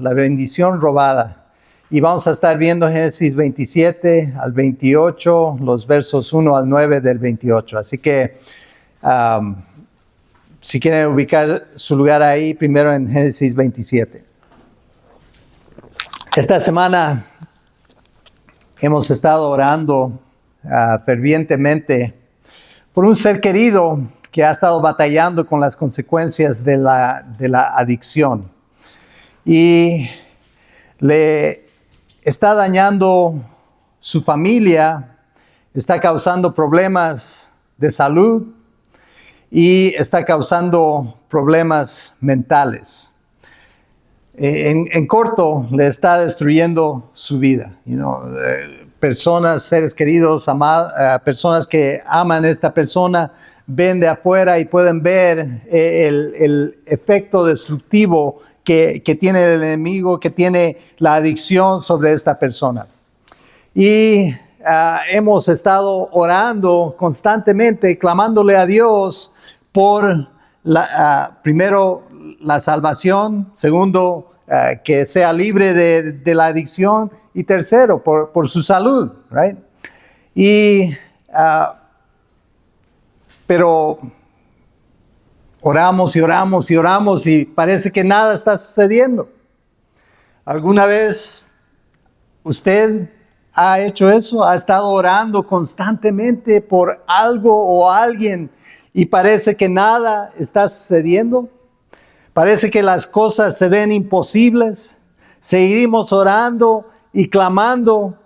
La bendición robada. Y vamos a estar viendo Génesis 27 al 28, los versos 1 al 9 del 28. Así que si quieren ubicar su lugar ahí, primero en Génesis 27. Esta semana hemos estado orando fervientemente por un ser querido que ha estado batallando con las consecuencias de la adicción. Y le está dañando su familia, está causando problemas de salud y está causando problemas mentales. En corto, le está destruyendo su vida. Personas, seres queridos, personas que aman a esta persona, ven de afuera y pueden ver el efecto destructivo que tiene el enemigo, que tiene la adicción sobre esta persona. Y hemos estado orando constantemente, clamándole a Dios por, primero, la salvación, segundo, que sea libre de la adicción, y tercero, por su salud, right? Pero oramos y oramos y oramos y parece que nada está sucediendo. ¿Alguna vez usted ha hecho eso? ¿Ha estado orando constantemente por algo o alguien y parece que nada está sucediendo? Parece que las cosas se ven imposibles. Seguimos orando y clamando,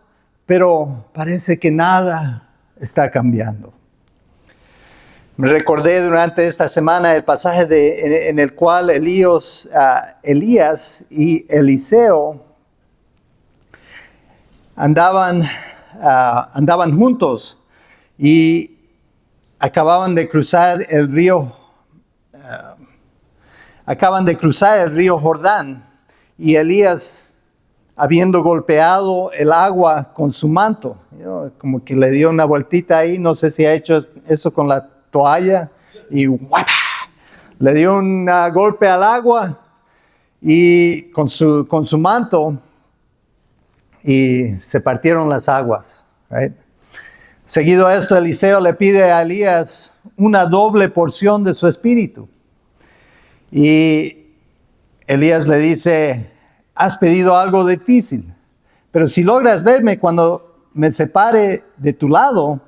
pero parece que nada está cambiando. Me recordé durante esta semana el pasaje en el cual Elías y Eliseo andaban juntos y acaban de cruzar el río Jordán, y Elías, habiendo golpeado el agua con su manto, como que le dio una vueltita ahí, no sé si ha hecho eso con la toalla, y ¡guapa! Le dio un golpe al agua y con su manto, y se partieron las aguas. Right? Seguido a esto, Eliseo le pide a Elías una doble porción de su espíritu. Y Elías le dice: has pedido algo difícil, pero si logras verme cuando me separe de tu lado,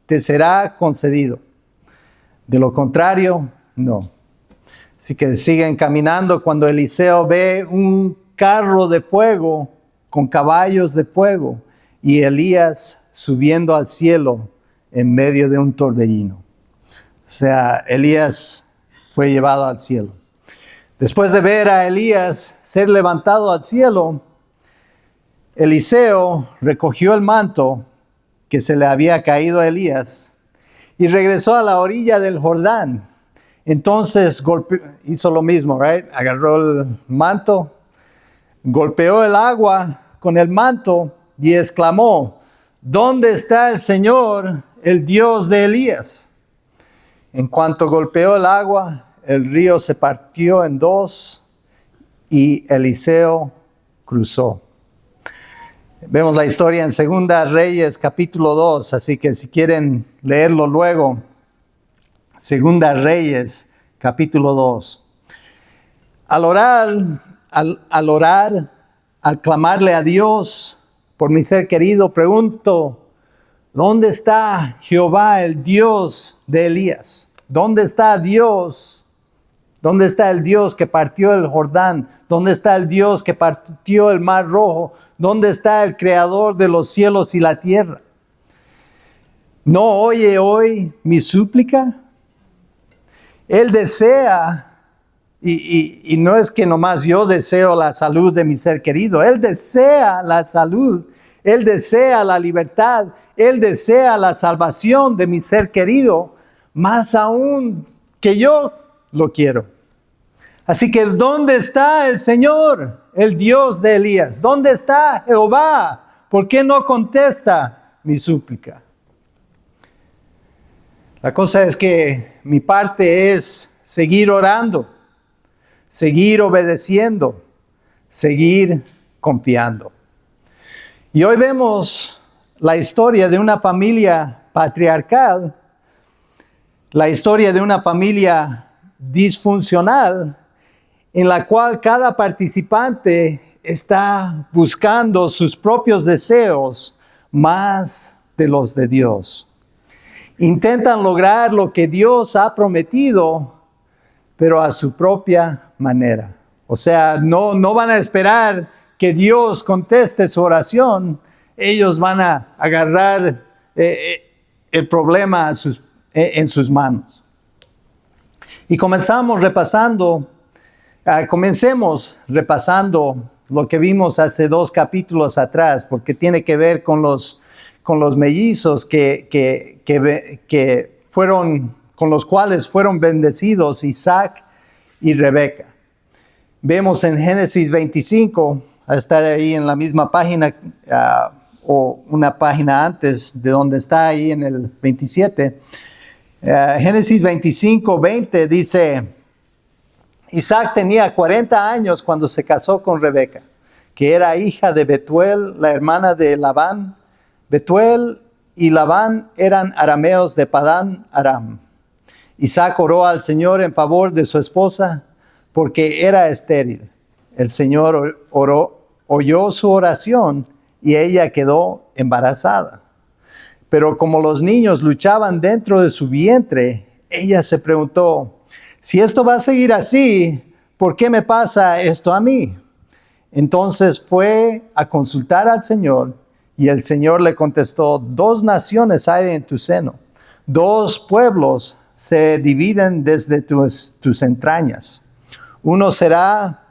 te será concedido. De lo contrario, no. Así que siguen caminando cuando Eliseo ve un carro de fuego con caballos de fuego y Elías subiendo al cielo en medio de un torbellino. O sea, Elías fue llevado al cielo. Después de ver a Elías ser levantado al cielo, Eliseo recogió el manto que se le había caído a Elías y regresó a la orilla del Jordán. Entonces hizo lo mismo, right? Agarró el manto, golpeó el agua con el manto y exclamó: ¿dónde está el Señor, el Dios de Elías? En cuanto golpeó el agua, el río se partió en dos y Eliseo cruzó. Vemos la historia en 2 Reyes capítulo 2, así que si quieren leerlo luego, 2 Reyes capítulo 2. Al orar, al clamarle a Dios por mi ser querido, pregunto: ¿dónde está Jehová, el Dios de Elías? ¿Dónde está Dios? ¿Dónde está el Dios que partió el Jordán? ¿Dónde está el Dios que partió el Mar Rojo? ¿Dónde está el Creador de los cielos y la tierra? ¿No oye hoy mi súplica? Él desea, y no es que nomás yo deseo la salud de mi ser querido, Él desea la salud, Él desea la libertad, Él desea la salvación de mi ser querido, más aún que yo lo quiero. Así que ¿dónde está el Señor, el Dios de Elías? ¿Dónde está Jehová? ¿Por qué no contesta mi súplica? La cosa es que mi parte es seguir orando, seguir obedeciendo, seguir confiando. Y hoy vemos la historia de una familia patriarcal, la historia de una familia disfuncional, en la cual cada participante está buscando sus propios deseos más de los de Dios. Intentan lograr lo que Dios ha prometido, pero a su propia manera. O sea, no van a esperar que Dios conteste su oración. Ellos van a agarrar el problema en sus manos. Y comencemos repasando lo que vimos hace 2 capítulos atrás, porque tiene que ver con los mellizos con los cuales fueron bendecidos Isaac y Rebeca. Vemos en Génesis 25, a estar ahí en la misma página o una página antes de donde está ahí en el 27. Génesis 25, 20 dice: Isaac tenía 40 años cuando se casó con Rebeca, que era hija de Betuel, la hermana de Labán. Betuel y Labán eran arameos de Padán Aram. Isaac oró al Señor en favor de su esposa porque era estéril. El Señor oyó su oración y ella quedó embarazada. Pero como los niños luchaban dentro de su vientre, ella se preguntó: si esto va a seguir así, ¿por qué me pasa esto a mí? Entonces fue a consultar al Señor y el Señor le contestó: 2 naciones hay en tu seno, 2 pueblos se dividen desde tus entrañas. Uno será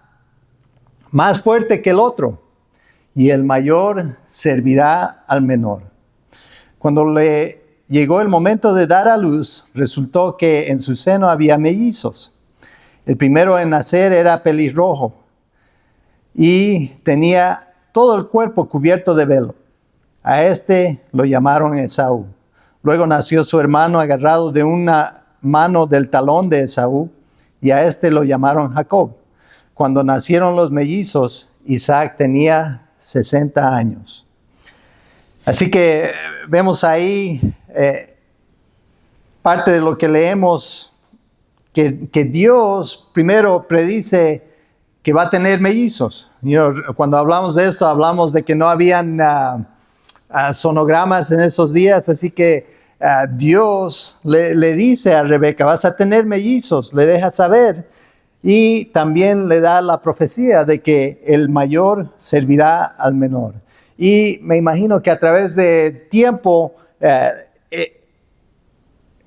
más fuerte que el otro y el mayor servirá al menor. Cuando le llegó el momento de dar a luz, resultó que en su seno había mellizos. El primero en nacer era pelirrojo y tenía todo el cuerpo cubierto de velo. A este lo llamaron Esaú. Luego nació su hermano agarrado de una mano del talón de Esaú, y a este lo llamaron Jacob. Cuando nacieron los mellizos, Isaac tenía 60 años. Así que vemos ahí parte de lo que leemos, que Dios primero predice que va a tener mellizos. Cuando hablamos de esto, hablamos de que no habían sonogramas en esos días, así que Dios le dice a Rebeca: vas a tener mellizos, le deja saber, y también le da la profecía de que el mayor servirá al menor. Y me imagino que a través de tiempo,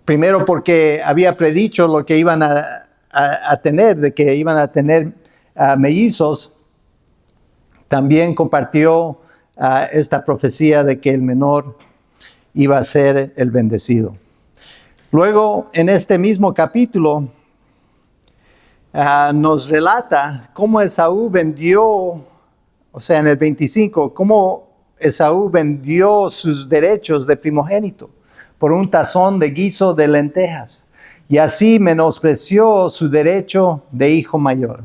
primero porque había predicho lo que iban a tener, de que iban a tener mellizos, también compartió esta profecía de que el menor iba a ser el bendecido. Luego, en este mismo capítulo, nos relata cómo Esaú vendió, o sea, en el 25, cómo Esaú vendió sus derechos de primogénito por un tazón de guiso de lentejas, y así menospreció su derecho de hijo mayor.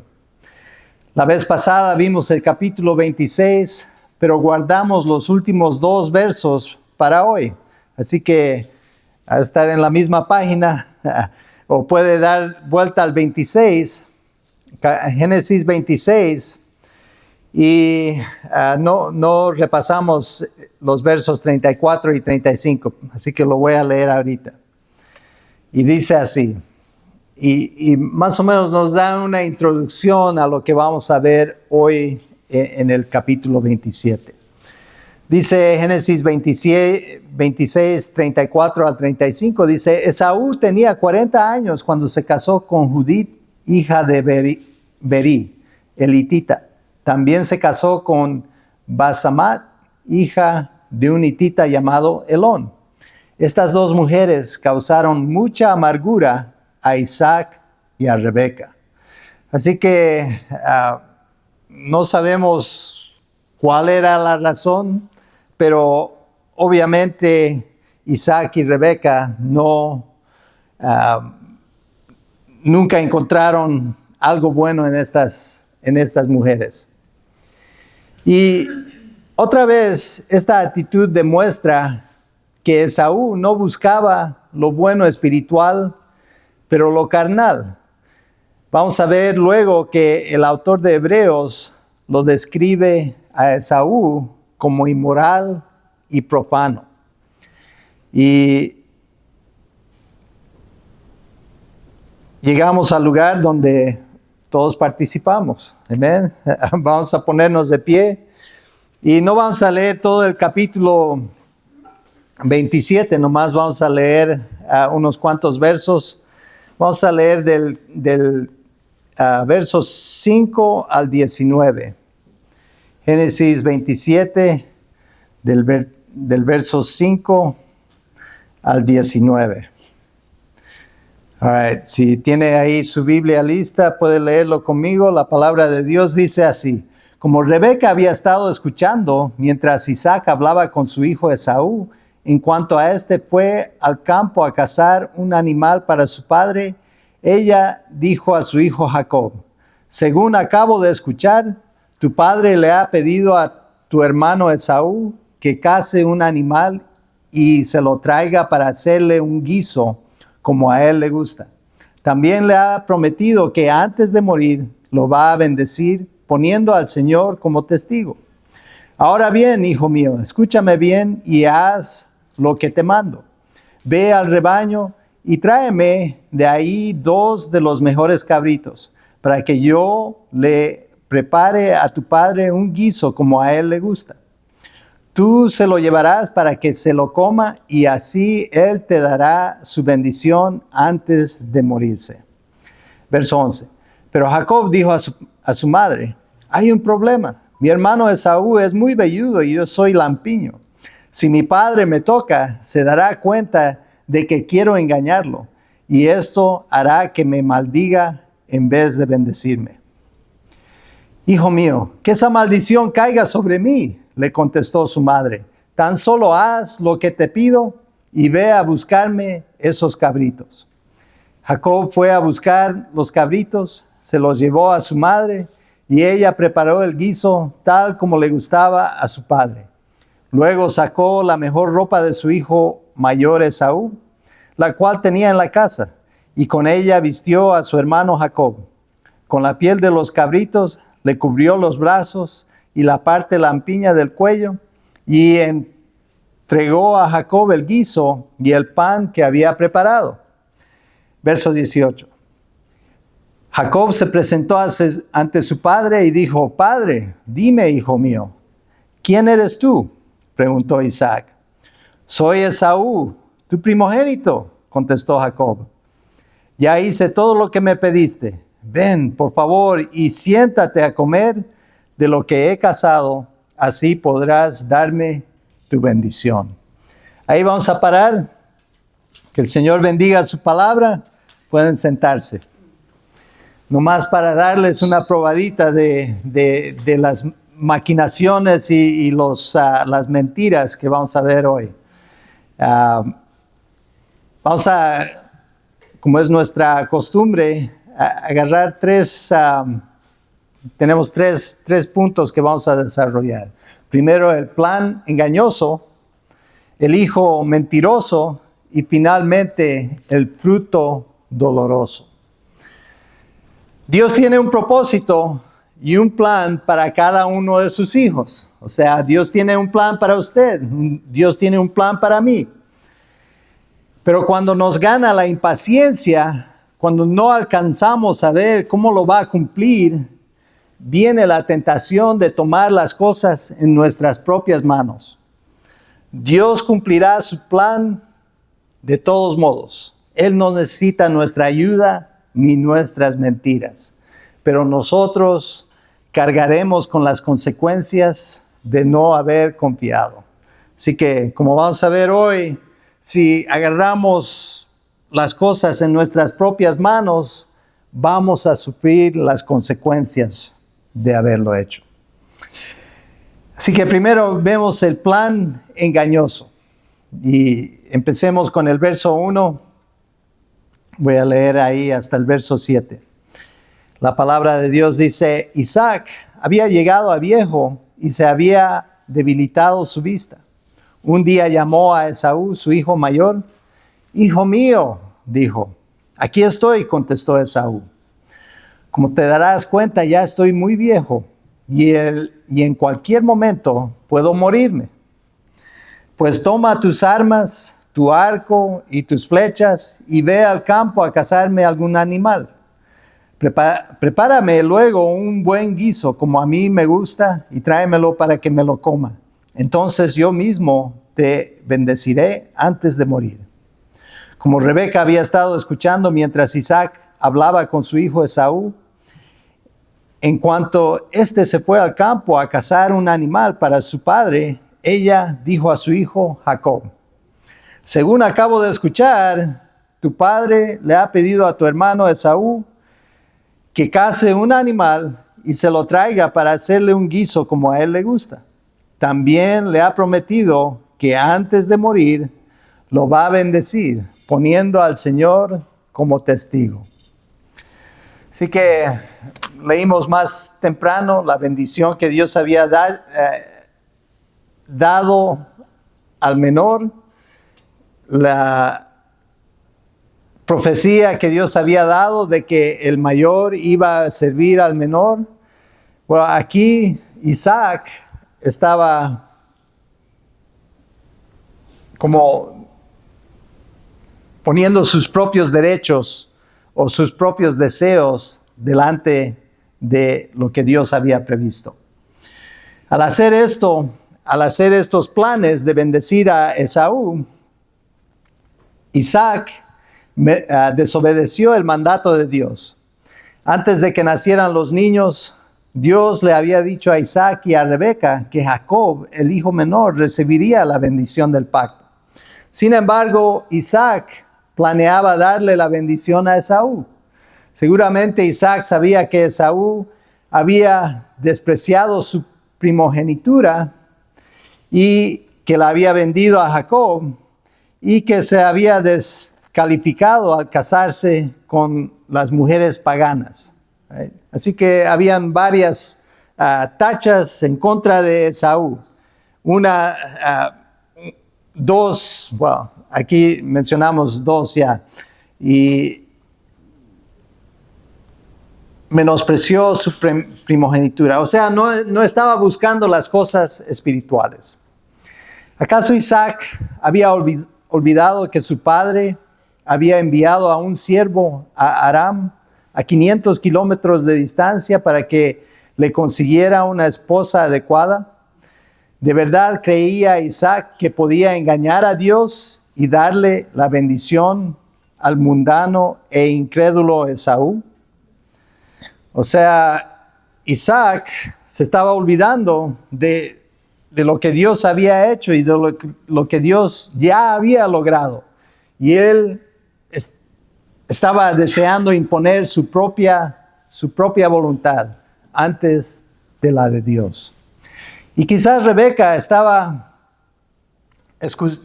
La vez pasada vimos el capítulo 26, pero guardamos los últimos 2 versos para hoy. Así que a estar en la misma página, o puede dar vuelta al 26, Génesis 26, y no repasamos los versos 34 y 35, así que lo voy a leer ahorita. Y dice así, y más o menos nos da una introducción a lo que vamos a ver hoy en el capítulo 27. Dice Génesis 26, 34 al 35, dice: Esaú tenía 40 años cuando se casó con Judith, hija de Berí, el hitita. También se casó con Basamat, hija de un hitita llamado Elón. Estas 2 mujeres causaron mucha amargura a Isaac y a Rebeca. Así que no sabemos cuál era la razón, pero obviamente Isaac y Rebeca nunca encontraron algo bueno en estas mujeres. Y otra vez, esta actitud demuestra que Esaú no buscaba lo bueno espiritual, pero lo carnal. Vamos a ver luego que el autor de Hebreos lo describe a Esaú como inmoral y profano. Y llegamos al lugar donde todos participamos. Amén. Vamos a ponernos de pie y no vamos a leer todo el capítulo 27, nomás vamos a leer unos cuantos versos. Vamos a leer del versos 5 al 19. Génesis 27, del verso 5 al 19. All right. Si tiene ahí su Biblia lista, puede leerlo conmigo. La palabra de Dios dice así: como Rebeca había estado escuchando mientras Isaac hablaba con su hijo Esaú, en cuanto a este fue al campo a cazar un animal para su padre, ella dijo a su hijo Jacob: según acabo de escuchar, tu padre le ha pedido a tu hermano Esaú que cace un animal y se lo traiga para hacerle un guiso como a él le gusta. También le ha prometido que antes de morir lo va a bendecir, poniendo al Señor como testigo. Ahora bien, hijo mío, escúchame bien y haz lo que te mando. Ve al rebaño y tráeme de ahí 2 de los mejores cabritos, para que yo le prepare a tu padre un guiso como a él le gusta. Tú se lo llevarás para que se lo coma y así él te dará su bendición antes de morirse. Verso 11. Pero Jacob dijo a su madre: hay un problema. Mi hermano Esaú es muy velludo y yo soy lampiño. Si mi padre me toca, se dará cuenta de que quiero engañarlo, y esto hará que me maldiga en vez de bendecirme. Hijo mío, que esa maldición caiga sobre mí, le contestó su madre. Tan solo haz lo que te pido y ve a buscarme esos cabritos. Jacob fue a buscar los cabritos, se los llevó a su madre y ella preparó el guiso tal como le gustaba a su padre. Luego sacó la mejor ropa de su hijo mayor Esaú, la cual tenía en la casa, y con ella vistió a su hermano Jacob. Con la piel de los cabritos le cubrió los brazos y la parte lampiña del cuello, y entregó a Jacob el guiso y el pan que había preparado. Verso 18. Jacob se presentó ante su padre y dijo: Padre, dime, hijo mío, ¿quién eres tú? Preguntó Isaac. Soy Esaú, tu primogénito, contestó Jacob. Ya hice todo lo que me pediste. Ven, por favor, y siéntate a comer de lo que he cazado, así podrás darme tu bendición. Ahí vamos a parar. Que el Señor bendiga su palabra. Pueden sentarse. Nomás para darles una probadita de las maquinaciones y las mentiras que vamos a ver hoy. Vamos a, como es nuestra costumbre, agarrar tenemos tres puntos que vamos a desarrollar. Primero, el plan engañoso, el hijo mentiroso y finalmente el fruto doloroso. Dios tiene un propósito y un plan para cada uno de sus hijos. O sea, Dios tiene un plan para usted, Dios tiene un plan para mí. Pero cuando nos gana la impaciencia, cuando no alcanzamos a ver cómo lo va a cumplir, viene la tentación de tomar las cosas en nuestras propias manos. Dios cumplirá su plan de todos modos. Él no necesita nuestra ayuda ni nuestras mentiras. Pero nosotros cargaremos con las consecuencias de no haber confiado. Así que, como vamos a ver hoy, si agarramos las cosas en nuestras propias manos, vamos a sufrir las consecuencias de haberlo hecho. Así que primero vemos el plan engañoso. Y empecemos con el verso 1. Voy a leer ahí hasta el verso 7. La palabra de Dios dice: Isaac había llegado a viejo y se había debilitado su vista. Un día llamó a Esaú, su hijo mayor. «Hijo mío», dijo. «Aquí estoy», contestó Esaú. «Como te darás cuenta, ya estoy muy viejo y en cualquier momento puedo morirme. Pues toma tus armas, tu arco y tus flechas y ve al campo a cazarme algún animal. Prepárame luego un buen guiso como a mí me gusta y tráemelo para que me lo coma. Entonces yo mismo te bendeciré antes de morir». Como Rebeca había estado escuchando mientras Isaac hablaba con su hijo Esaú, en cuanto éste se fue al campo a cazar un animal para su padre, ella dijo a su hijo Jacob: «Según acabo de escuchar, tu padre le ha pedido a tu hermano Esaú que case un animal y se lo traiga para hacerle un guiso como a él le gusta. También le ha prometido que antes de morir lo va a bendecir, poniendo al Señor como testigo». Así que leímos más temprano la bendición que Dios había dado al menor, la profecía que Dios había dado de que el mayor iba a servir al menor. Bueno, aquí Isaac estaba como poniendo sus propios derechos o sus propios deseos delante de lo que Dios había previsto. Al hacer estos planes de bendecir a Esaú, Isaac desobedeció el mandato de Dios. Antes de que nacieran los niños, Dios le había dicho a Isaac y a Rebeca que Jacob, el hijo menor, recibiría la bendición del pacto. Sin embargo, Isaac planeaba darle la bendición a Esaú. Seguramente Isaac sabía que Esaú había despreciado su primogenitura y que la había vendido a Jacob y que se había descalificado al casarse con las mujeres paganas. Right? Así que habían varias tachas en contra de Esaú. Aquí mencionamos dos ya. Y menospreció su primogenitura. O sea, no estaba buscando las cosas espirituales. ¿Acaso Isaac había olvidado que su padre había enviado a un siervo a Aram a 500 kilómetros de distancia para que le consiguiera una esposa adecuada? ¿De verdad creía Isaac que podía engañar a Dios y darle la bendición al mundano e incrédulo Esaú? O sea, Isaac se estaba olvidando de lo que Dios había hecho y de lo que Dios ya había logrado. Y él estaba deseando imponer su propia voluntad antes de la de Dios. Y quizás Rebeca estaba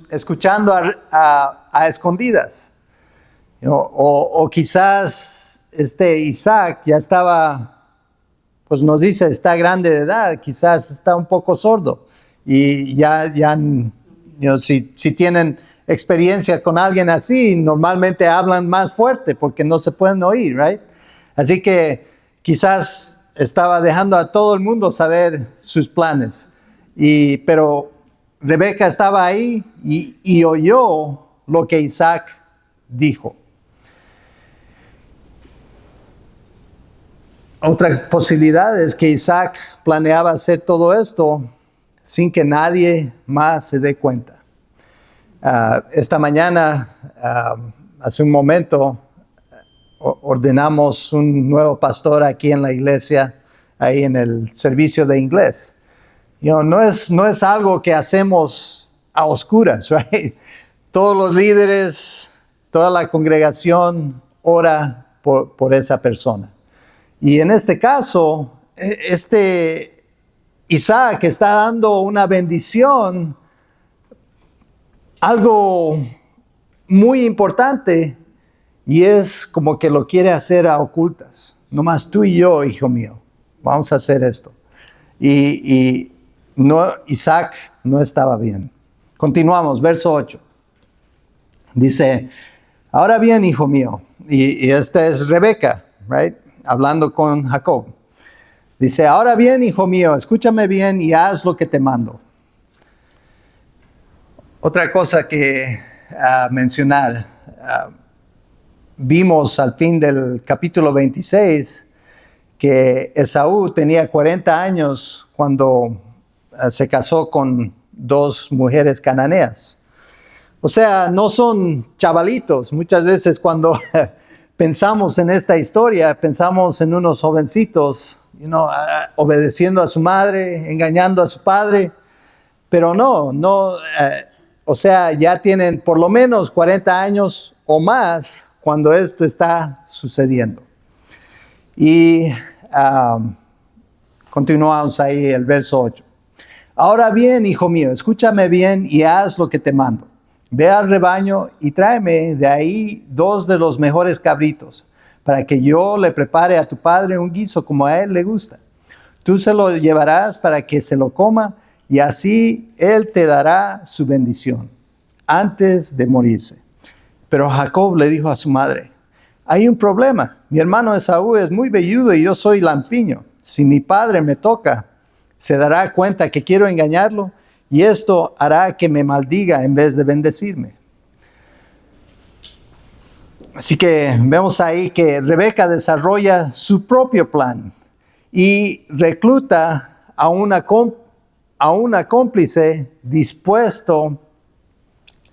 escuchando a escondidas. O quizás Isaac ya estaba, pues nos dice, está grande de edad, quizás está un poco sordo. Y si tienen experiencia con alguien así, normalmente hablan más fuerte porque no se pueden oír, right? Así que quizás estaba dejando a todo el mundo saber sus planes. Pero Rebeca estaba ahí y oyó lo que Isaac dijo. Otra posibilidad es que Isaac planeaba hacer todo esto sin que nadie más se dé cuenta. Esta mañana, hace un momento, ordenamos un nuevo pastor aquí en la iglesia, ahí en el servicio de inglés. No es algo que hacemos a oscuras, right? Todos los líderes, toda la congregación ora por esa persona. Y en este caso, Isaac está dando una bendición, algo muy importante, y es como que lo quiere hacer a ocultas. Nomás tú y yo, hijo mío, vamos a hacer esto. Y no, Isaac no estaba bien. Continuamos, verso 8. Dice, ahora bien, hijo mío, y esta es Rebeca, right? Hablando con Jacob. Dice, ahora bien, hijo mío, escúchame bien y haz lo que te mando. Otra cosa que mencionar, vimos al fin del capítulo 26 que Esaú tenía 40 años cuando se casó con 2 mujeres cananeas. O sea, no son chavalitos. Muchas veces cuando pensamos en esta historia, pensamos en unos jovencitos, obedeciendo a su madre, engañando a su padre. Pero no, o sea, ya tienen por lo menos 40 años o más cuando esto está sucediendo. Y continuamos ahí el verso 8. Ahora bien, hijo mío, escúchame bien y haz lo que te mando. Ve al rebaño y tráeme de ahí 2 de los mejores cabritos, para que yo le prepare a tu padre un guiso como a él le gusta. Tú se lo llevarás para que se lo coma y así él te dará su bendición antes de morirse. Pero Jacob le dijo a su madre, hay un problema. Mi hermano Esaú es muy velludo y yo soy lampiño. Si mi padre me toca, se dará cuenta que quiero engañarlo y esto hará que me maldiga en vez de bendecirme. Así que vemos ahí que Rebeca desarrolla su propio plan y recluta a una cómplice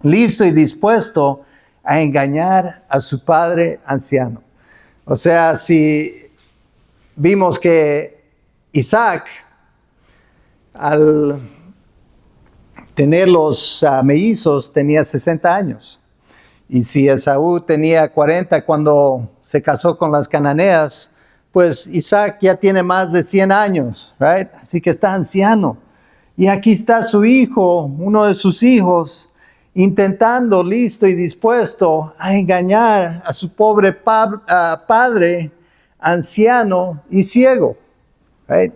listo y dispuesto a engañar a su padre anciano. O sea, si vimos que Isaac, al tener los mellizos, tenía 60 años. Y si Esaú tenía 40 cuando se casó con las cananeas, pues Isaac ya tiene más de 100 años, right? Así que está anciano. Y aquí está su hijo, uno de sus hijos, intentando, listo y dispuesto a engañar a su pobre padre anciano y ciego, right?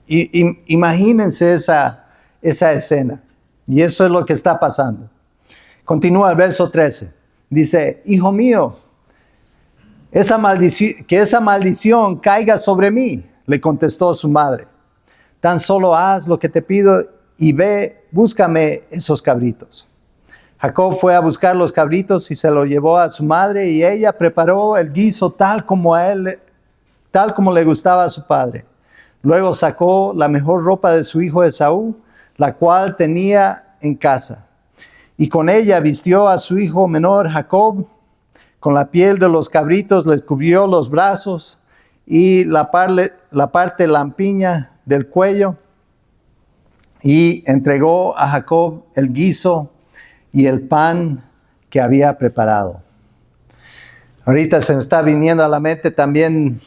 Imagínense esa escena. Y eso es lo que está pasando. Continúa el verso 13. Dice, hijo mío, que esa maldición caiga sobre mí, le contestó su madre. Tan solo haz lo que te pido y ve, búscame esos cabritos. Jacob fue a buscar los cabritos y se los llevó a su madre y ella preparó el guiso tal como le gustaba a su padre. Luego sacó la mejor ropa de su hijo Esaú, la cual tenía en casa. Y con ella vistió a su hijo menor Jacob. Con la piel de los cabritos les cubrió los brazos y la parte lampiña del cuello. Y entregó a Jacob el guiso y el pan que había preparado. Ahorita se me está viniendo a la mente también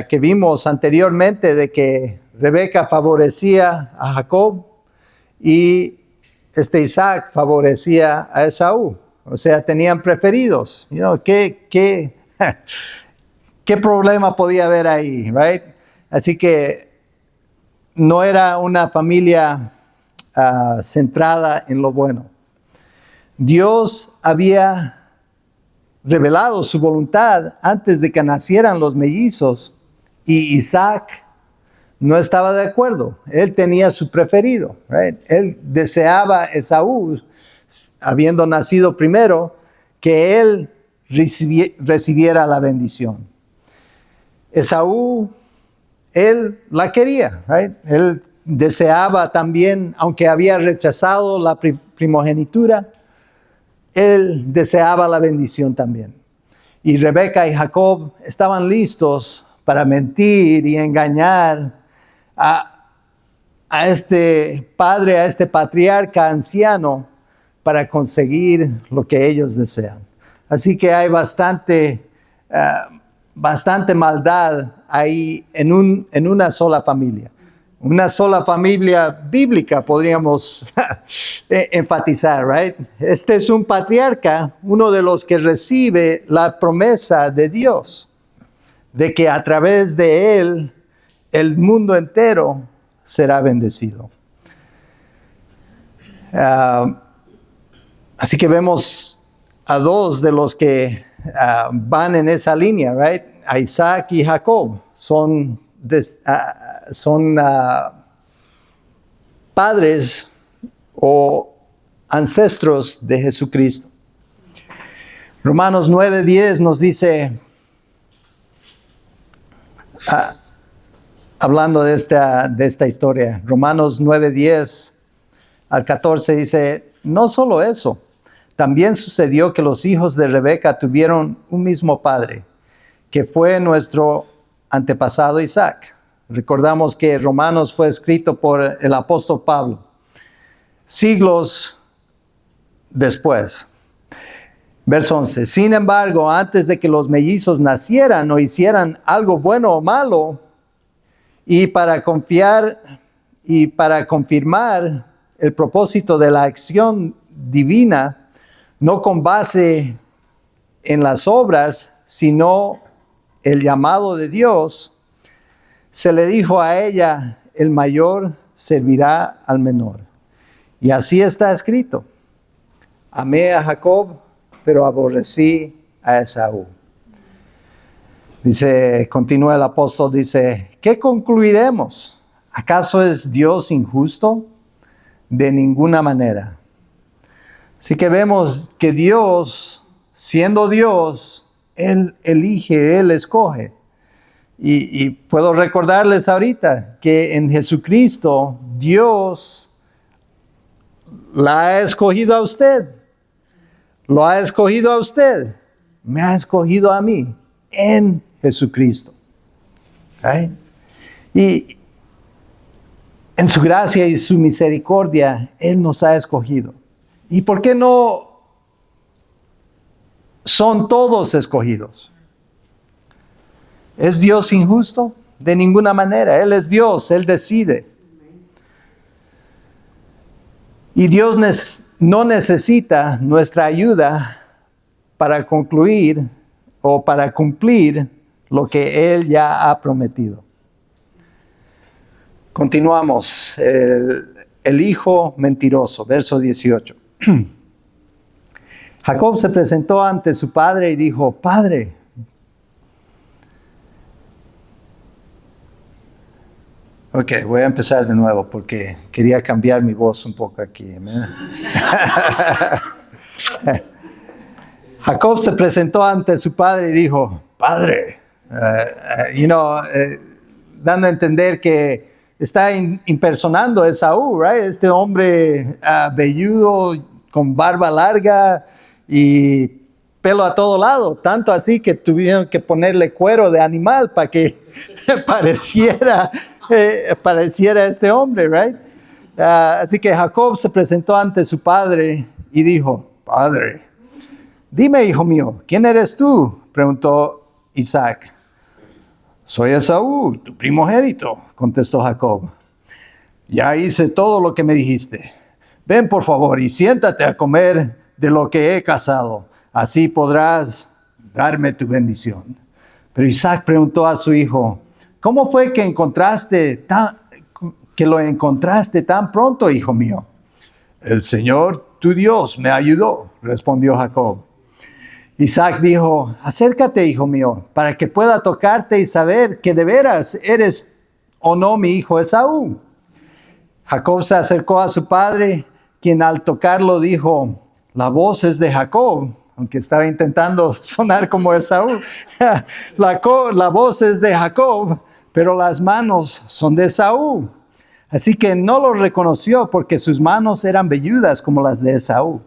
que vimos anteriormente de que Rebeca favorecía a Jacob y Isaac favorecía a Esaú. O sea, tenían preferidos. ¿Qué problema podía haber ahí, right? Así que no era una familia centrada en lo bueno. Dios había revelado su voluntad antes de que nacieran los mellizos y Isaac no estaba de acuerdo. Él tenía su preferido, right? Él deseaba a Esaú, habiendo nacido primero, que él recibiera la bendición. Esaú, él la quería, right? Él deseaba también, aunque había rechazado la primogenitura, él deseaba la bendición también. Y Rebeca y Jacob estaban listos para mentir y engañar a este padre, a este patriarca anciano, para conseguir lo que ellos desean. Así que hay bastante maldad ahí en una sola familia. Una sola familia bíblica, podríamos enfatizar, right? Este es un patriarca, uno de los que recibe la promesa de Dios, de que a través de él el mundo entero será bendecido. Así que vemos a dos de los que van en esa línea, right? A Isaac y Jacob. Son padres o ancestros de Jesucristo. Romanos 9:10 nos dice, hablando de esta historia, Romanos 9:10 al 14 dice, no solo eso, también sucedió que los hijos de Rebeca tuvieron un mismo padre, que fue nuestro antepasado Isaac. Recordamos que Romanos fue escrito por el apóstol Pablo, siglos después. Verso 11. Sin embargo, antes de que los mellizos nacieran o hicieran algo bueno o malo, y para confirmar el propósito de la acción divina, no con base en las obras, sino el llamado de Dios, se le dijo a ella, el mayor servirá al menor. Y así está escrito. Amé a Jacob, pero aborrecí a Esaú. Dice, continúa el apóstol, dice, ¿qué concluiremos? ¿Acaso es Dios injusto? De ninguna manera. Así que vemos que Dios, siendo Dios, Él elige, Él escoge. Y puedo recordarles ahorita que en Jesucristo, Dios la ha escogido a usted. Lo ha escogido a usted. Me ha escogido a mí en Jesucristo. ¿Okay? Y en su gracia y su misericordia, Él nos ha escogido. ¿Y por qué no son todos escogidos? ¿Es Dios injusto? De ninguna manera. Él es Dios, Él decide. Y Dios no necesita nuestra ayuda para concluir o para cumplir lo que Él ya ha prometido. Continuamos. El hijo mentiroso, verso 18. Jacob se presentó ante su padre y dijo, Padre. Ok, voy a empezar de nuevo porque quería cambiar mi voz un poco aquí. Jacob se presentó ante su padre y dijo, Padre, dando a entender que está impersonando a Esaú, right? Este hombre velludo, con barba larga y pelo a todo lado, tanto así que tuvieron que ponerle cuero de animal para que pareciera este hombre, right? Así que Jacob se presentó ante su padre y dijo, Padre, dime, hijo mío, ¿quién eres tú? Preguntó Isaac. Soy Esaú, tu primogénito, contestó Jacob. Ya hice todo lo que me dijiste. Ven por favor y siéntate a comer de lo que he cazado. Así podrás darme tu bendición. Pero Isaac preguntó a su hijo, ¿cómo fue que lo encontraste tan pronto, hijo mío? El Señor, tu Dios, me ayudó, respondió Jacob. Isaac dijo, acércate, hijo mío, para que pueda tocarte y saber que de veras eres o no mi hijo Esaú. Jacob se acercó a su padre, quien al tocarlo dijo, la voz es de Jacob, aunque estaba intentando sonar como Esaú. La voz es de Jacob, pero las manos son de Esaú. Así que no lo reconoció porque sus manos eran velludas como las de Esaú.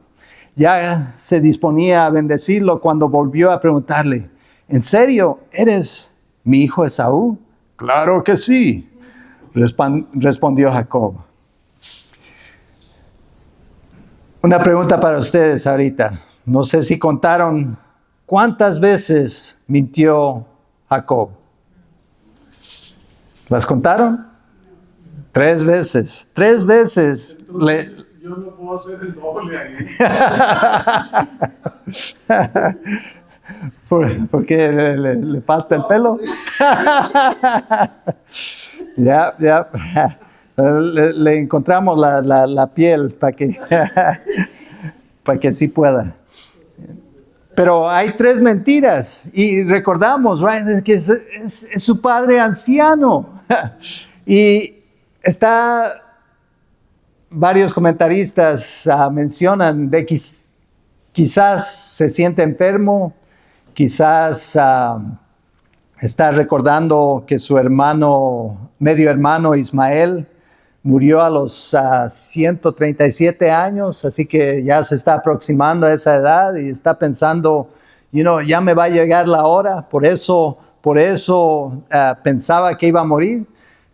Ya se disponía a bendecirlo cuando volvió a preguntarle, ¿en serio eres mi hijo Esaú? Claro que sí, respondió Jacob. Una pregunta para ustedes ahorita. No sé si contaron cuántas veces mintió Jacob. ¿Las contaron? 3 veces. 3 veces. Entonces, yo no puedo hacer el doble ahí. ¿Por qué le falta el pelo? Ya. Le encontramos la piel para que, para que sí pueda. Pero hay 3 mentiras y recordamos, right, que es su padre anciano. Y varios comentaristas mencionan de que quizás se siente enfermo, quizás está recordando que su medio hermano Ismael, murió a los 137 años, así que ya se está aproximando a esa edad y está pensando, ya me va a llegar la hora, por eso pensaba que iba a morir,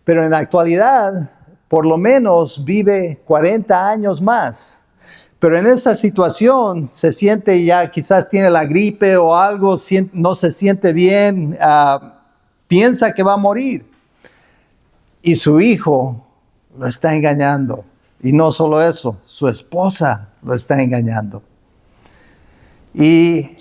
pero en la actualidad por lo menos vive 40 años más. Pero en esta situación se siente ya, quizás tiene la gripe o algo, no se siente bien, piensa que va a morir. Y su hijo lo está engañando. Y no solo eso, su esposa lo está engañando. Y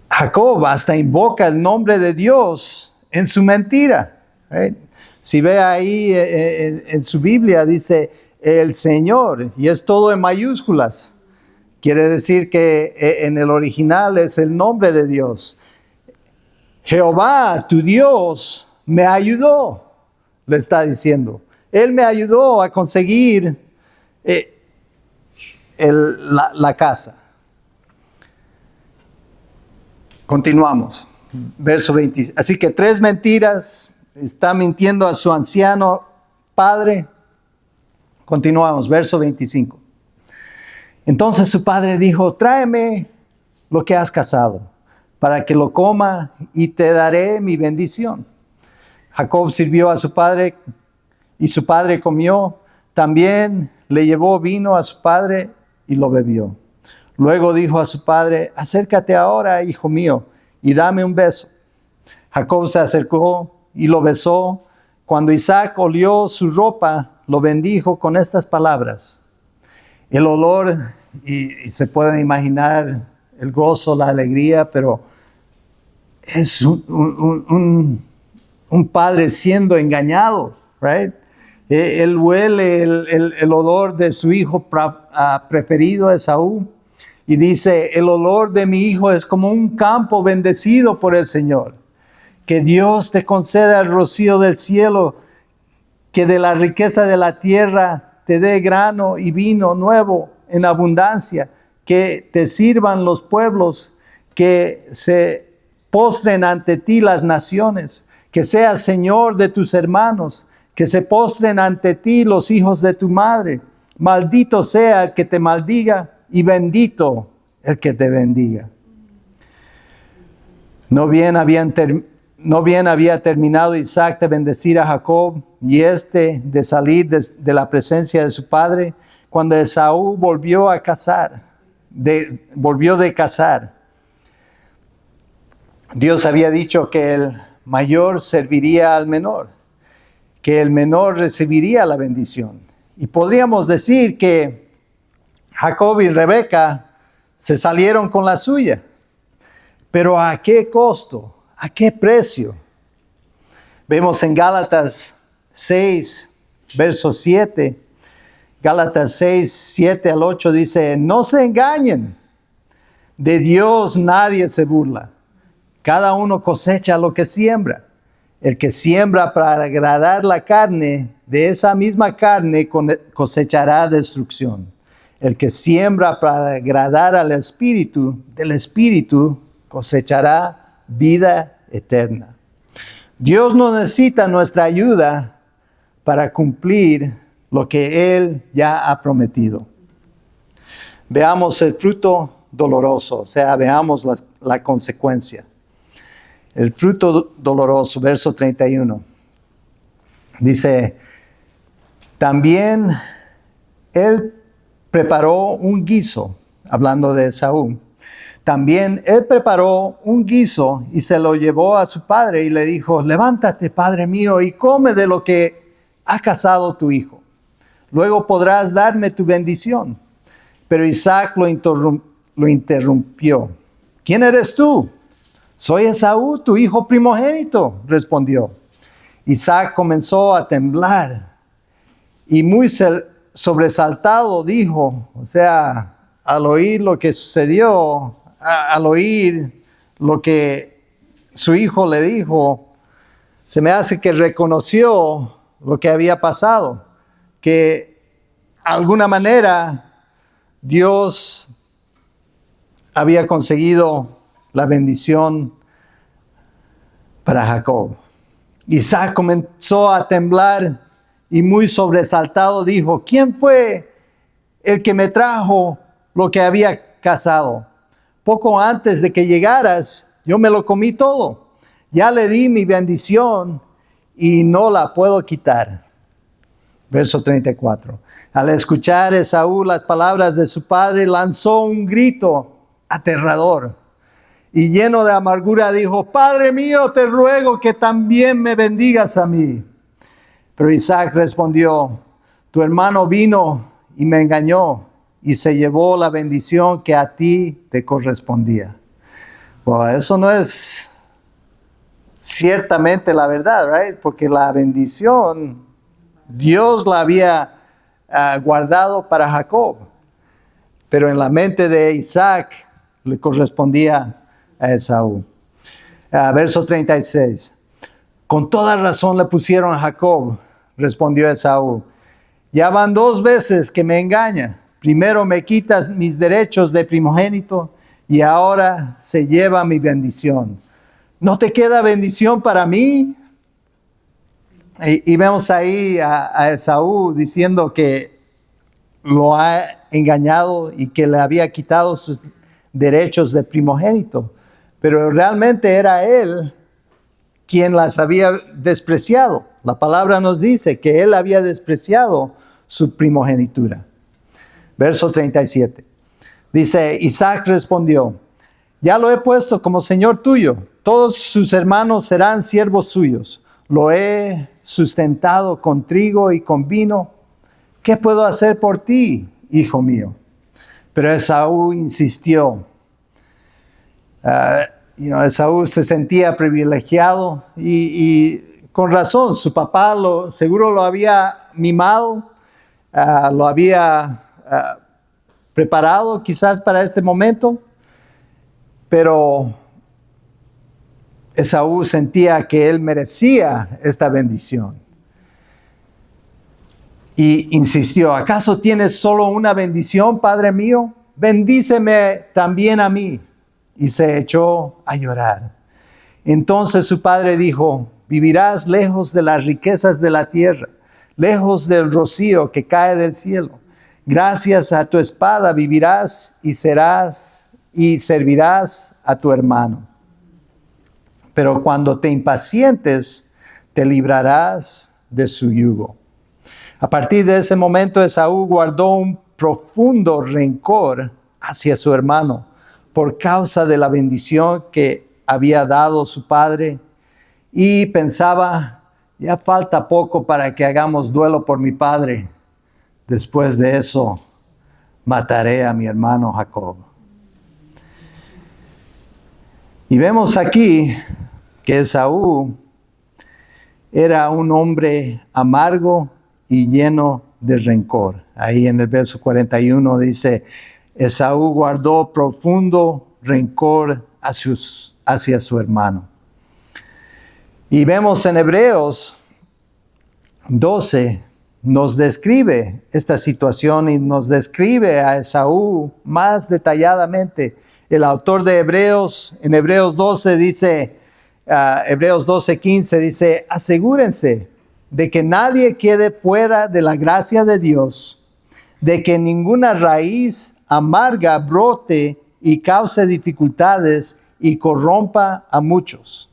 Jacob hasta invoca el nombre de Dios en su mentira. ¿Right? Si ve ahí en su Biblia dice el Señor, y es todo en mayúsculas. Quiere decir que en el original es el nombre de Dios. Jehová, tu Dios, me ayudó, le está diciendo. Él me ayudó a conseguir la casa. Continuamos. Verso 20. Así que 3 mentiras. Está mintiendo a su anciano padre. Continuamos. Verso 25. Entonces su padre dijo, tráeme lo que has cazado, para que lo coma y te daré mi bendición. Jacob sirvió a su padre y su padre comió. También le llevó vino a su padre y lo bebió. Luego dijo a su padre, acércate ahora, hijo mío, y dame un beso. Jacob se acercó y lo besó. Cuando Isaac olió su ropa, lo bendijo con estas palabras. El olor, y se pueden imaginar el gozo, la alegría, pero es un padre siendo engañado, right? Él huele el olor de su hijo preferido, Esaú, y dice, el olor de mi hijo es como un campo bendecido por el Señor. Que Dios te conceda el rocío del cielo, que de la riqueza de la tierra te dé grano y vino nuevo en abundancia, que te sirvan los pueblos, que se postren ante ti las naciones, que seas Señor de tus hermanos, que se postren ante ti los hijos de tu madre. Maldito sea el que te maldiga y bendito el que te bendiga. No bien había terminado Isaac de bendecir a Jacob y de salir de la presencia de su padre, cuando Esaú volvió de cazar. Dios había dicho que el mayor serviría al menor, que el menor recibiría la bendición. Y podríamos decir que Jacob y Rebeca se salieron con la suya. Pero ¿a qué costo? ¿A qué precio? Vemos en Gálatas 6, verso 7. Gálatas 6, 7 al 8 dice, no se engañen. De Dios nadie se burla. Cada uno cosecha lo que siembra. El que siembra para agradar la carne, de esa misma carne cosechará destrucción. El que siembra para agradar al Espíritu, del Espíritu cosechará vida eterna. Dios no necesita nuestra ayuda para cumplir lo que Él ya ha prometido. Veamos el fruto doloroso, o sea, veamos la consecuencia. El fruto doloroso, verso 31. Dice, también Él preparó un guiso, hablando de Esaú. También él preparó un guiso y se lo llevó a su padre y le dijo, levántate, padre mío, y come de lo que ha cazado tu hijo. Luego podrás darme tu bendición. Pero Isaac lo interrumpió. ¿Quién eres tú? Soy Esaú, tu hijo primogénito, respondió. Isaac comenzó a temblar y muy sobresaltado dijo, o sea, al oír lo que sucedió, al oír lo que su hijo le dijo, se me hace que reconoció lo que había pasado, que de alguna manera Dios había conseguido la bendición para Jacob. Isaac comenzó a temblar y muy sobresaltado dijo, ¿quién fue el que me trajo lo que había cazado? Poco antes de que llegaras, yo me lo comí todo. Ya le di mi bendición y no la puedo quitar. Verso 34. Al escuchar Esaú las palabras de su padre, lanzó un grito aterrador. Y lleno de amargura dijo, Padre mío, te ruego que también me bendigas a mí. Pero Isaac respondió, tu hermano vino y me engañó y se llevó la bendición que a ti te correspondía. Bueno, eso no es ciertamente la verdad, right? Porque la bendición, Dios la había guardado para Jacob. Pero en la mente de Isaac le correspondía a Esaú. Verso 36. Con toda razón le pusieron a Jacob, respondió Esaú. Ya van 2 veces que me engaña. Primero me quitas mis derechos de primogénito y ahora se lleva mi bendición. ¿No te queda bendición para mí? Y vemos ahí a Esaú diciendo que lo ha engañado y que le había quitado sus derechos de primogénito. Pero realmente era él quien las había despreciado. La palabra nos dice que él había despreciado su primogenitura. Verso 37. Dice, Isaac respondió, ya lo he puesto como señor tuyo. Todos sus hermanos serán siervos suyos. Lo he sustentado con trigo y con vino. ¿Qué puedo hacer por ti, hijo mío? Pero Esaú insistió. Esaú se sentía privilegiado y con razón, su papá seguro lo había mimado, lo había preparado quizás para este momento, pero Esaú sentía que él merecía esta bendición. Y insistió, ¿acaso tienes solo una bendición, padre mío? Bendíceme también a mí. Y se echó a llorar. Entonces su padre dijo, vivirás lejos de las riquezas de la tierra, lejos del rocío que cae del cielo. Gracias a tu espada vivirás y servirás a tu hermano. Pero cuando te impacientes, te librarás de su yugo. A partir de ese momento, Esaú guardó un profundo rencor hacia su hermano por causa de la bendición que había dado su padre y pensaba, ya falta poco para que hagamos duelo por mi padre. Después de eso, mataré a mi hermano Jacob. Y vemos aquí que Esaú era un hombre amargo y lleno de rencor. Ahí en el verso 41 dice, Esaú guardó profundo rencor hacia su hermano. Y vemos en Hebreos 12, nos describe esta situación y nos describe a Esaú más detalladamente. El autor de Hebreos, en Hebreos 12 dice, Hebreos 12:15 dice, asegúrense de que nadie quede fuera de la gracia de Dios, de que ninguna raíz amarga brote y cause dificultades y corrompa a muchos.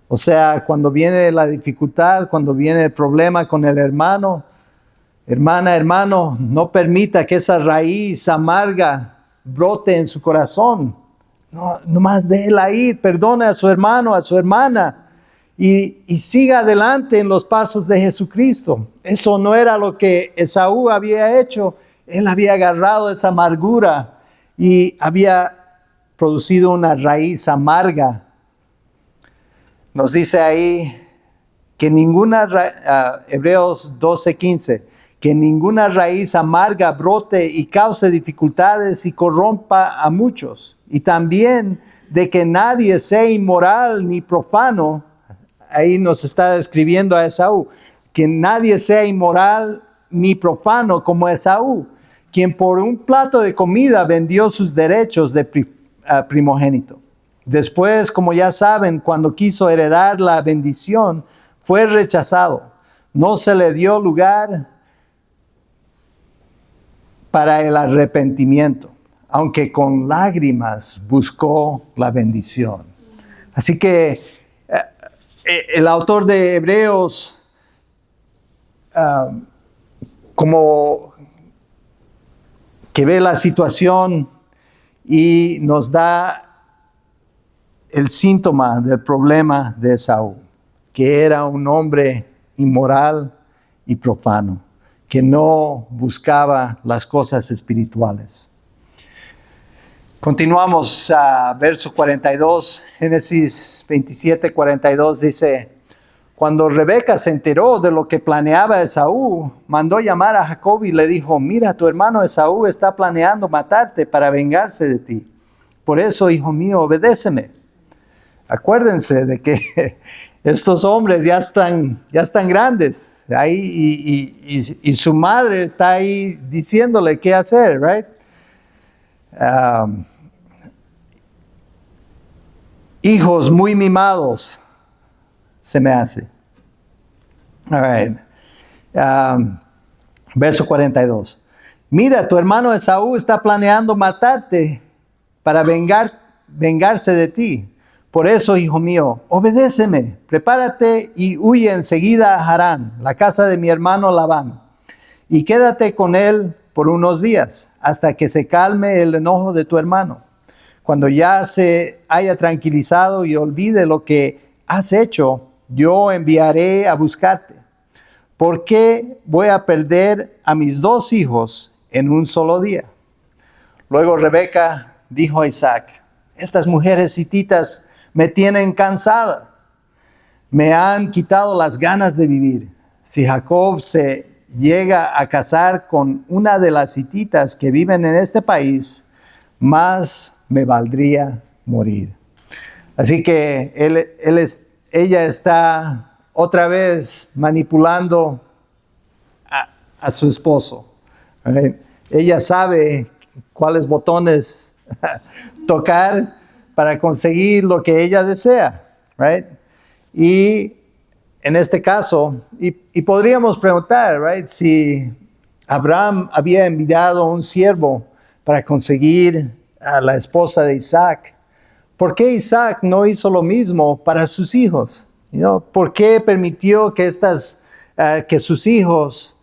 O sea, cuando viene la dificultad, cuando viene el problema con el hermano, hermano, no permita que esa raíz amarga brote en su corazón. No más déjela ir, perdone a su hermano, a su hermana y siga adelante en los pasos de Jesucristo. Eso no era lo que Esaú había hecho. Él había agarrado esa amargura y había producido una raíz amarga. Nos dice ahí que Hebreos 12:15, que ninguna raíz amarga brote y cause dificultades y corrompa a muchos. Y también de que nadie sea inmoral ni profano. Ahí nos está describiendo a Esaú. Que nadie sea inmoral ni profano como Esaú, quien por un plato de comida vendió sus derechos de primogénito. Después, como ya saben, cuando quiso heredar la bendición, fue rechazado. No se le dio lugar para el arrepentimiento, aunque con lágrimas buscó la bendición. Así que el autor de Hebreos, como que ve la situación y nos da el síntoma del problema de Esaú, que era un hombre inmoral y profano, que no buscaba las cosas espirituales. Continuamos a verso 42, Génesis 27, 42 dice: cuando Rebeca se enteró de lo que planeaba Esaú, mandó llamar a Jacob y le dijo: mira, tu hermano Esaú está planeando matarte para vengarse de ti. Por eso, hijo mío, obedéceme. Acuérdense de que estos hombres ya están grandes ahí y su madre está ahí diciéndole qué hacer, right? Hijos muy mimados, se me hace. All right. Verso 42. Mira, tu hermano Esaú está planeando matarte para vengarse de ti. Por eso, hijo mío, obedéceme, prepárate y huye enseguida a Harán, la casa de mi hermano Labán, y quédate con él por unos días, hasta que se calme el enojo de tu hermano. Cuando ya se haya tranquilizado y olvide lo que has hecho, yo enviaré a buscarte. ¿Por qué voy a perder a mis 2 hijos en un solo día? Luego Rebeca dijo a Isaac: estas mujeres hititas me tienen cansada, me han quitado las ganas de vivir. Si Jacob se llega a casar con una de las hititas que viven en este país, más me valdría morir. Así que ella está otra vez manipulando a su esposo. ¿Right? Ella sabe cuáles botones tocar para conseguir lo que ella desea, right? Y en este caso, y podríamos preguntar, right, si Abraham había enviado un siervo para conseguir a la esposa de Isaac, ¿por qué Isaac no hizo lo mismo para sus hijos? ¿Por qué permitió que sus hijos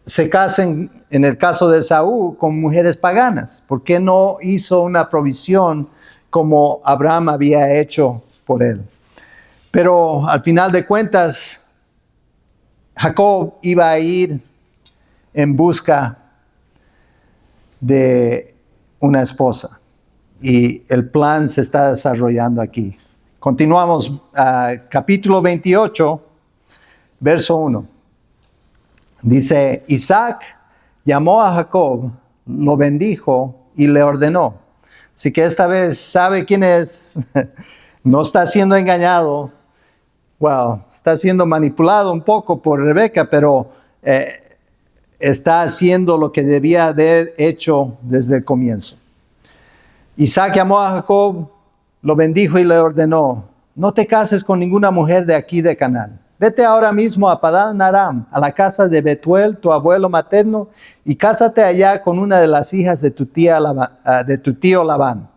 se casen, en el caso de Esaú, con mujeres paganas? ¿Por qué no hizo una provisión como Abraham había hecho por él? Pero al final de cuentas, Jacob iba a ir en busca de una esposa. Y el plan se está desarrollando aquí. Continuamos a capítulo 28, verso 1. Dice: Isaac llamó a Jacob, lo bendijo y le ordenó. Así que esta vez sabe quién es, no está siendo engañado, está siendo manipulado un poco por Rebeca, pero está haciendo lo que debía haber hecho desde el comienzo. Isaac llamó a Jacob, lo bendijo y le ordenó: no te cases con ninguna mujer de aquí de Canaán. Vete ahora mismo a Padán Aram, a la casa de Betuel, tu abuelo materno, y cásate allá con una de las hijas de tu tío Labán.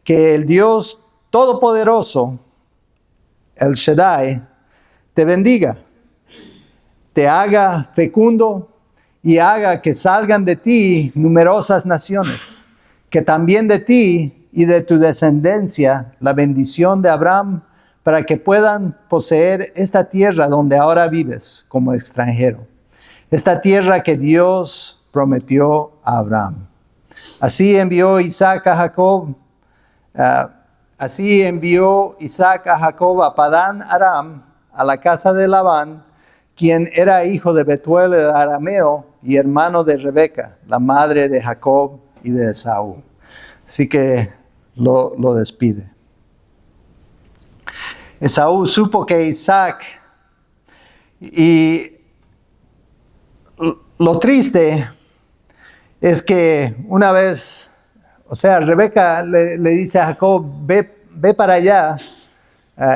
Que el Dios Todopoderoso, el Shaddai, te bendiga, te haga fecundo y haga que salgan de ti numerosas naciones. Que también de ti y de tu descendencia la bendición de Abraham, para que puedan poseer esta tierra donde ahora vives como extranjero. Esta tierra que Dios prometió a Abraham. Así envió Isaac a Jacob a Padán Aram, a la casa de Labán, quien era hijo de Betuel el arameo y hermano de Rebeca, la madre de Jacob y de Esaú. Así que lo despide. Esaú supo que Isaac, y lo triste es que una vez, o sea, Rebeca le dice a Jacob, ve para allá,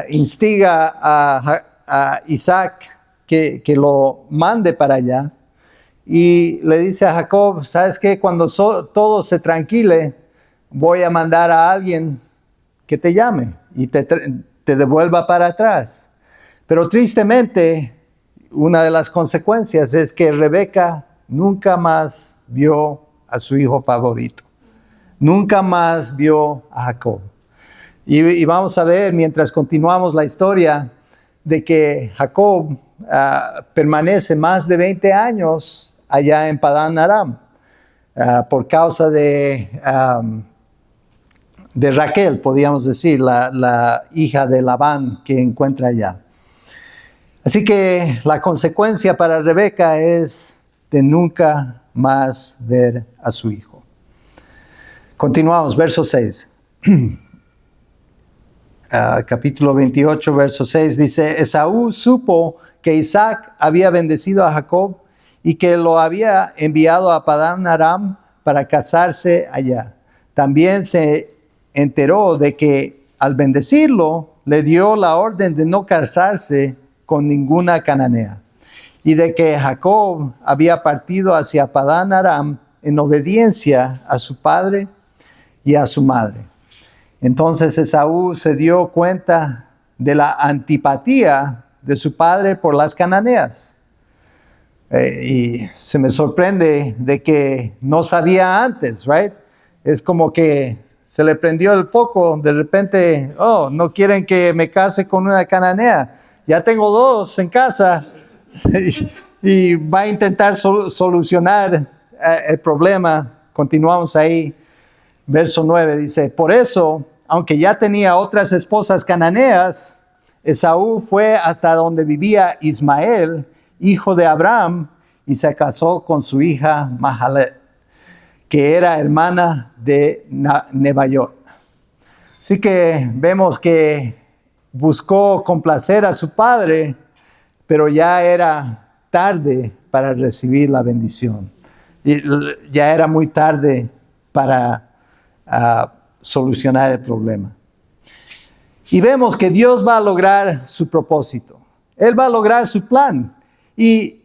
instiga a Isaac que lo mande para allá, y le dice a Jacob, ¿sabes qué? Cuando todo se tranquile, voy a mandar a alguien que te llame y te devuelva para atrás. Pero tristemente, una de las consecuencias es que Rebeca nunca más vio a su hijo favorito. Nunca más vio a Jacob. Y vamos a ver, mientras continuamos la historia, de que Jacob permanece más de 20 años allá en Padán Aram, por causa de Raquel, podríamos decir, la hija de Labán que encuentra allá. Así que la consecuencia para Rebeca es de nunca más ver a su hijo. Continuamos, verso 6. Capítulo 28, verso 6 dice, Esaú supo que Isaac había bendecido a Jacob y que lo había enviado a Padán Aram para casarse allá. También se enteró de que al bendecirlo le dio la orden de no casarse con ninguna cananea, y de que Jacob había partido hacia Padán Aram en obediencia a su padre y a su madre. Entonces Esaú se dio cuenta de la antipatía de su padre por las cananeas. Y se me sorprende de que no sabía antes, right? Es como que se le prendió el foco, de repente, no quieren que me case con una cananea. Ya tengo 2 en casa y va a intentar solucionar el problema. Continuamos ahí. Verso 9 dice, por eso, aunque ya tenía otras esposas cananeas, Esaú fue hasta donde vivía Ismael, hijo de Abraham, y se casó con su hija Mahalet, que era hermana de Nebaiot. Así que vemos que buscó complacer a su padre, pero ya era tarde para recibir la bendición. Y ya era muy tarde para solucionar el problema. Y vemos que Dios va a lograr su propósito. Él va a lograr su plan. Y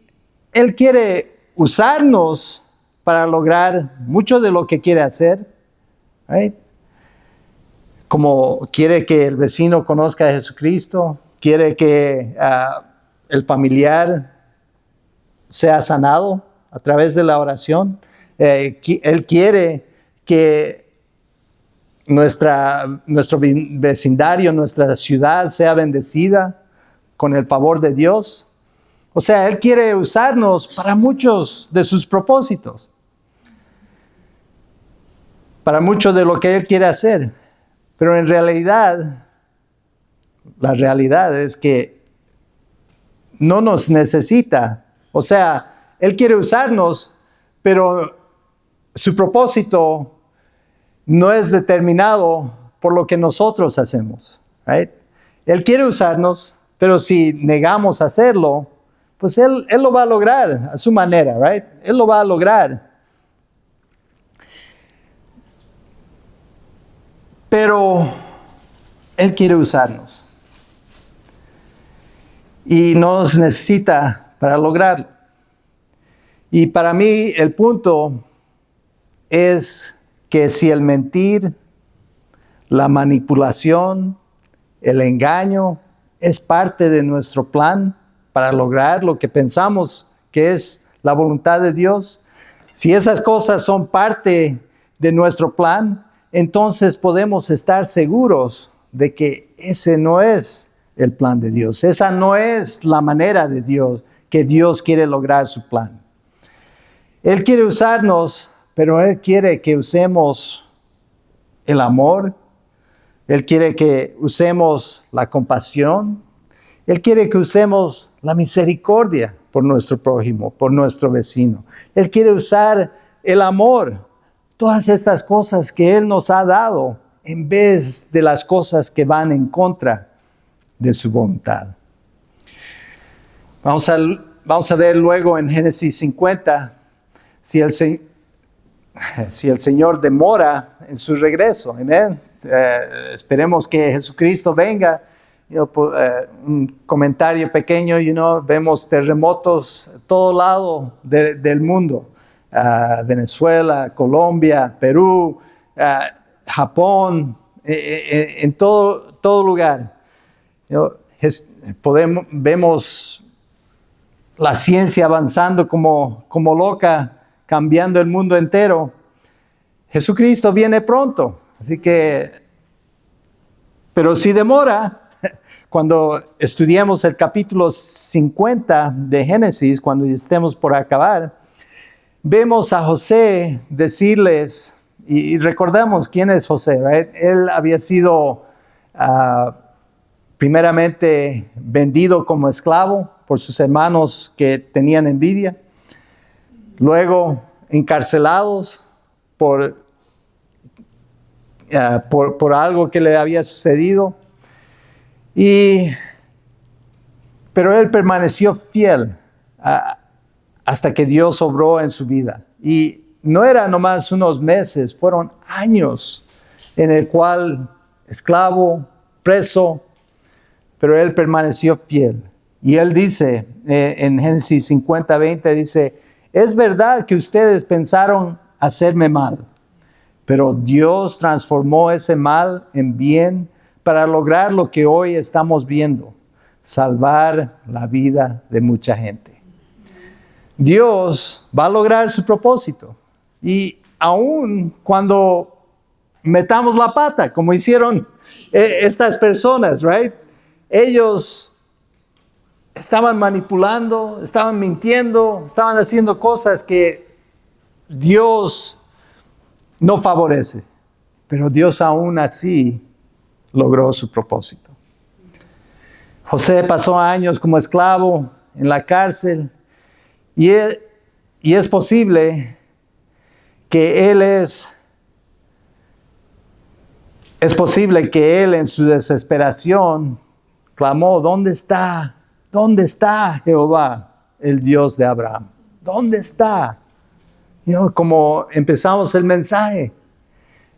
Él quiere usarnos para lograr mucho de lo que quiere hacer. Right? Como quiere que el vecino conozca a Jesucristo. Quiere que el familiar sea sanado a través de la oración. Él quiere que nuestro vecindario, nuestra ciudad sea bendecida con el favor de Dios. O sea, Él quiere usarnos para muchos de sus propósitos, para mucho de lo que Él quiere hacer. Pero en realidad, la realidad es que no nos necesita. O sea, Él quiere usarnos, pero su propósito no es determinado por lo que nosotros hacemos, right? Él quiere usarnos, pero si negamos hacerlo, pues Él lo va a lograr a su manera, right? Él lo va a lograr. Pero Él quiere usarnos. Y no nos necesita para lograrlo. Y para mí el punto es que si el mentir, la manipulación, el engaño es parte de nuestro plan para lograr lo que pensamos que es la voluntad de Dios, si esas cosas son parte de nuestro plan, entonces podemos estar seguros de que ese no es el plan de Dios. Esa no es la manera de Dios, que Dios quiere lograr su plan. Él quiere usarnos, pero Él quiere que usemos el amor. Él quiere que usemos la compasión. Él quiere que usemos la misericordia por nuestro prójimo, por nuestro vecino. Él quiere usar el amor, todas estas cosas que Él nos ha dado, en vez de las cosas que van en contra de su voluntad. Vamos a ver luego en Génesis 50 si el Señor demora en su regreso. Amén. Esperemos que Jesucristo venga. Un comentario pequeño, vemos terremotos a todo lado del mundo. Venezuela, Colombia, Perú, Japón, en todo lugar. Vemos la ciencia avanzando como loca, cambiando el mundo entero. Jesucristo viene pronto, así que, pero si demora, cuando estudiemos el capítulo 50 de Génesis, cuando estemos por acabar, vemos a José decirles, y recordamos quién es José, ¿right? Él había sido primeramente vendido como esclavo por sus hermanos que tenían envidia, luego encarcelados por algo que le había sucedido, pero él permaneció fiel hasta que Dios obró en su vida. Y no era nomás unos meses, fueron años en el cual esclavo, preso, pero él permaneció fiel. Y él dice en Génesis 50:20, dice, es verdad que ustedes pensaron hacerme mal, pero Dios transformó ese mal en bien para lograr lo que hoy estamos viendo, salvar la vida de mucha gente. Dios va a lograr su propósito. Y aun cuando metamos la pata, como hicieron estas personas, right? Ellos estaban manipulando, estaban mintiendo, estaban haciendo cosas que Dios no favorece. Pero Dios aún así logró su propósito. José pasó años como esclavo en la cárcel y es posible que él en su desesperación clamó, ¿dónde está Jehová, el Dios de Abraham? ¿Dónde está? Como empezamos el mensaje,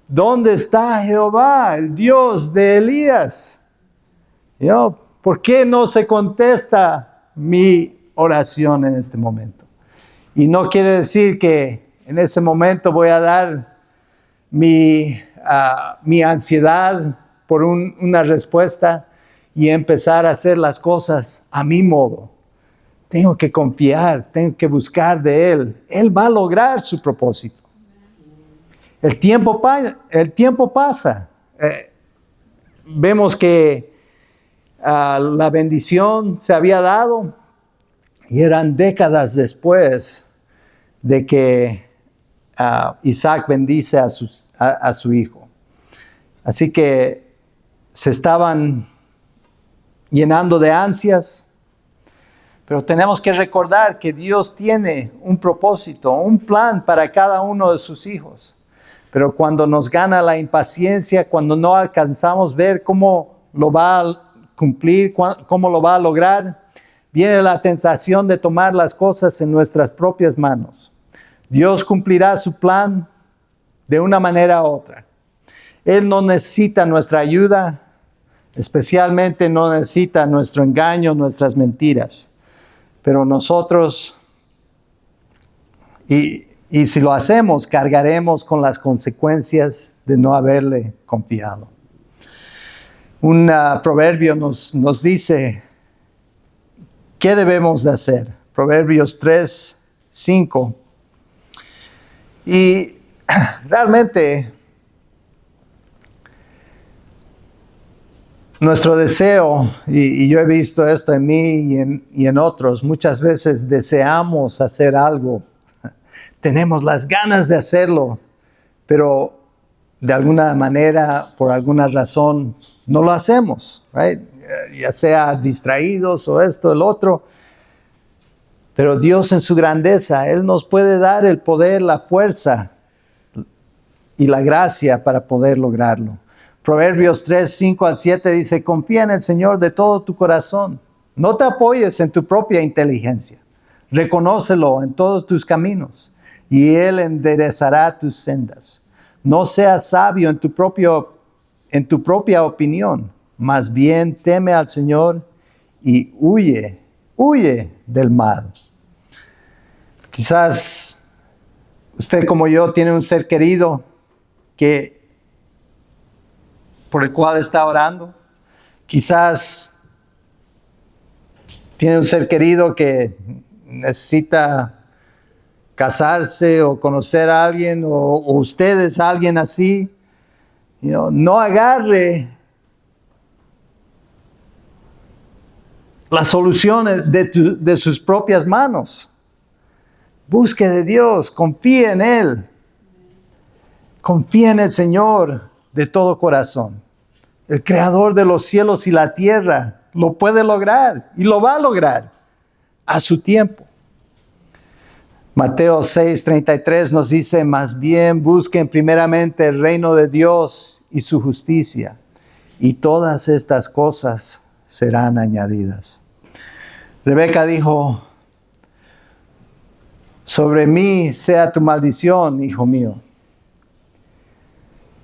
¿dónde está Jehová, el Dios de Elías? ¿Por qué no se contesta mi oración en este momento? Y no quiere decir que en ese momento voy a dar mi ansiedad por una respuesta y empezar a hacer las cosas a mi modo. Tengo que confiar, tengo que buscar de Él. Él va a lograr su propósito. El tiempo pasa. Vemos que la bendición se había dado y eran décadas después de que Isaac bendice a su hijo. Así que se estaban llenando de ansias, pero tenemos que recordar que Dios tiene un propósito, un plan para cada uno de sus hijos. Pero cuando nos gana la impaciencia, cuando no alcanzamos ver cómo lo va a cumplir, cómo lo va a lograr, viene la tentación de tomar las cosas en nuestras propias manos. Dios cumplirá su plan de una manera u otra. Él no necesita nuestra ayuda, especialmente no necesita nuestro engaño, nuestras mentiras. Pero nosotros, y si lo hacemos, cargaremos con las consecuencias de no haberle confiado. Un proverbio nos dice qué debemos de hacer. Proverbios 3:5. Y realmente nuestro deseo, y yo he visto esto en mí y en otros, muchas veces deseamos hacer algo, tenemos las ganas de hacerlo, pero de alguna manera, por alguna razón, no lo hacemos, right? Ya sea distraídos o esto, el otro, Pero Dios en su grandeza, Él nos puede dar el poder, la fuerza y la gracia para poder lograrlo. Proverbios 3, 5 al 7 dice, confía en el Señor de todo tu corazón. No te apoyes en tu propia inteligencia. Reconócelo en todos tus caminos y Él enderezará tus sendas. No seas sabio en tu propia opinión, más bien teme al Señor y huye del mal. Quizás usted como yo tiene un ser querido por el cual está orando. Quizás tiene un ser querido que necesita casarse o conocer a alguien o usted es alguien así. No agarre las soluciones de sus propias manos. Busque de Dios, confíe en Él. Confíe en el Señor de todo corazón. El creador de los cielos y la tierra lo puede lograr y lo va a lograr a su tiempo. Mateo 6:33 nos dice, más bien busquen primeramente el reino de Dios y su justicia, y todas estas cosas serán añadidas. Rebeca dijo, sobre mí sea tu maldición, hijo mío.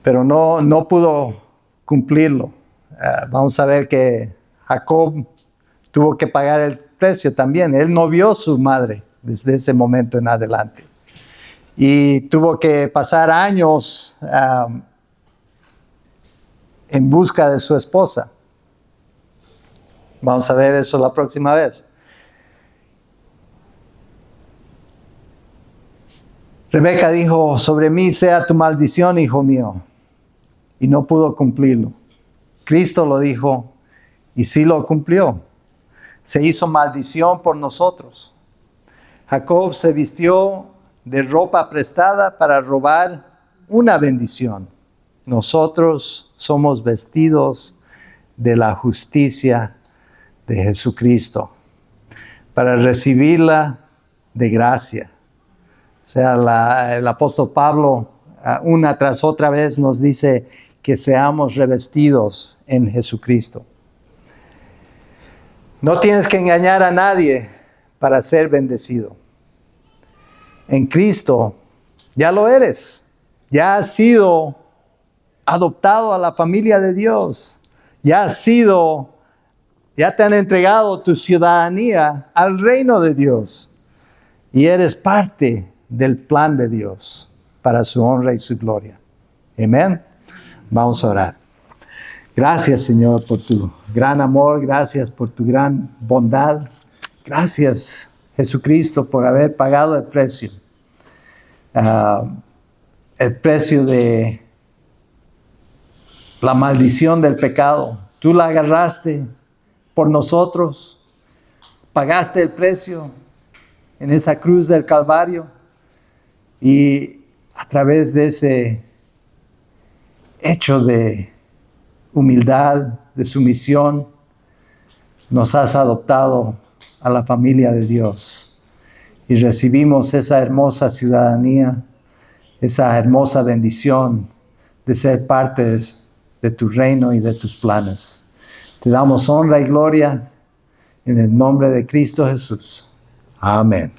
Pero no pudo cumplirlo. Vamos a ver que Jacob tuvo que pagar el precio también. Él no vio a su madre desde ese momento en adelante. Y tuvo que pasar años en busca de su esposa. Vamos a ver eso la próxima vez. Rebeca dijo, sobre mí sea tu maldición, hijo mío. Y no pudo cumplirlo. Cristo lo dijo y sí lo cumplió. Se hizo maldición por nosotros. Jacob se vistió de ropa prestada para robar una bendición. Nosotros somos vestidos de la justicia de Jesucristo para recibirla de gracia. O sea, el apóstol Pablo una tras otra vez nos dice que seamos revestidos en Jesucristo. No tienes que engañar a nadie para ser bendecido. En Cristo ya lo eres. Ya has sido adoptado a la familia de Dios. Ya te han entregado tu ciudadanía al reino de Dios. Y eres parte del plan de Dios para su honra y su gloria. Amén. Vamos a orar. Gracias, Señor, por tu gran amor. Gracias por tu gran bondad. Gracias, Jesucristo, por haber pagado el precio. El precio de la maldición del pecado. Tú la agarraste por nosotros. Pagaste el precio en esa cruz del Calvario. Y a través de ese hecho de humildad, de sumisión, nos has adoptado a la familia de Dios. Y recibimos esa hermosa ciudadanía, esa hermosa bendición de ser parte de tu reino y de tus planes. Te damos honra y gloria en el nombre de Cristo Jesús. Amén.